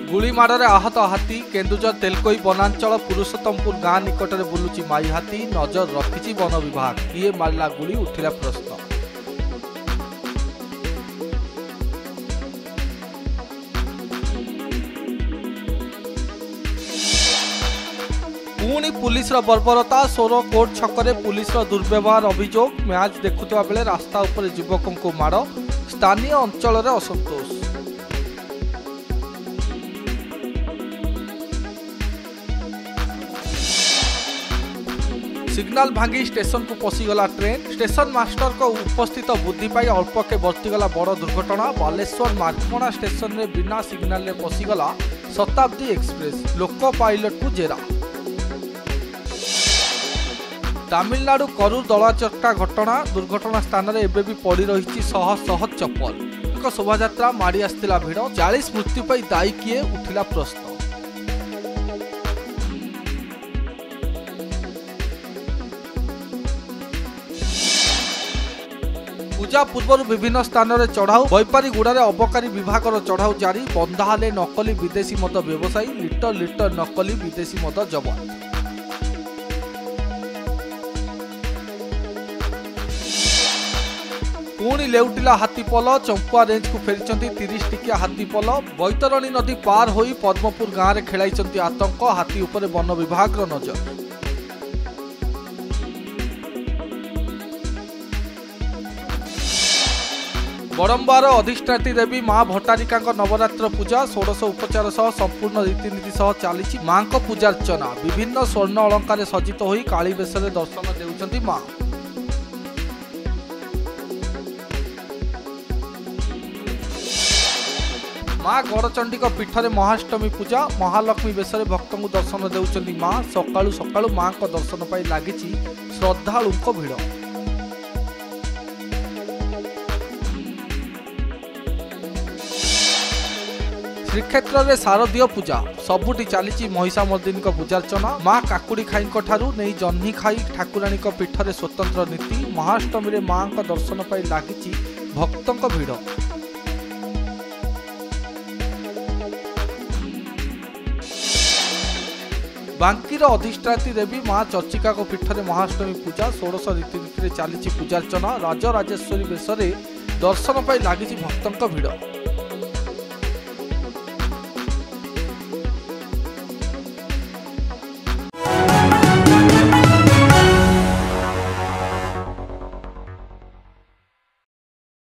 गुड़ीमाड़े आहत हाथी केन्दुझर तेलकोई वनांचल पुरुषोत्तमपुर गाँ निकट में बुलुची माई हाथी नजर रखिछि वन विभाग किए मारिला गुड़ी उठिला प्रश्न। पुणी पुलिस बर्बरता सोर कोर्ट छकरे पुलिस दुर्व्यवहार अभियोग मैच देखुवा बेले रास्ता उपर युवकों को माड़ स्थानीय अंचल में असंतोष। सिग्नाल भांगी स्टेशन को पशिगला ट्रेन स्टेशन मास्टर को उपस्थित बुद्धि पाई अल्पके बर्तीगला बड़ दुर्घटना। बालेश्वर मार्कमणा स्टेशन में बिना सिग्नाल में पशिगला शताब्दी एक्सप्रेस लोक पायलट को जेरा। तमिलनाडु करूर दलाचक्टा घटना दुर्घटना स्थान में एबे भी पड़ी रही शह शह चप्पल। शोभायात्रा माड़ी आसला भिड़ 40 मृत्यु पर दायी किए उठिला प्रश्न। पूजा पूर्व विभिन्न स्थान में चढ़ाऊ बैपारीगुड़ा अबकारी विभाग चढ़ाऊ जारी बंधाले नकली विदेशी मद व्यवसायी लिटर लिटर नकली विदेशी मद जबत। पुणी लेउटिला हाथीपल चंपुआ रेंज को फेरी 30 टिकिया हाथीपल। बैतरणी नदी पार होई पद्मपुर गाँव में खेलाई आतंक हाथी उपर वन विभाग नजर। बड़म्बार अधिष्ठात्री देवी मां भट्टारिका नवरात्र पूजा 16 उपचार सह संपूर्ण रीतिनीति सह चली मां को पूजार्चना। विभिन्न स्वर्ण अलंकार सज्जित होई काली बेश दर्शन देउछंती मां। मां गड़चंडी पीठ में महाष्टमी पूजा महालक्ष्मी बेश भक्त को दर्शन देउछंती मां। सकाळु सकाळु मां को दर्शन पाई लागिछि श्रद्धालुओं भिड़। श्रीक्षेत्र में शारदीय पूजा सबुटी चली महिषामर्दिनी पूजार्चना। मां काकुड़ी खाई नहीं जह्नी खाई ठाकुराणी पीठ में स्वतंत्र नीति। महाष्टमी में मां का दर्शन पाई लागिछि भक्तों भिड़। बांकीर अधिष्ठात्री देवी मां चर्चिका पीठ में महाष्टमी पूजा 16 रीतिनीति चली पूजार्चना। राजराजेश्वरी बेश दर्शन पाई लागिछि भक्तों भिड़।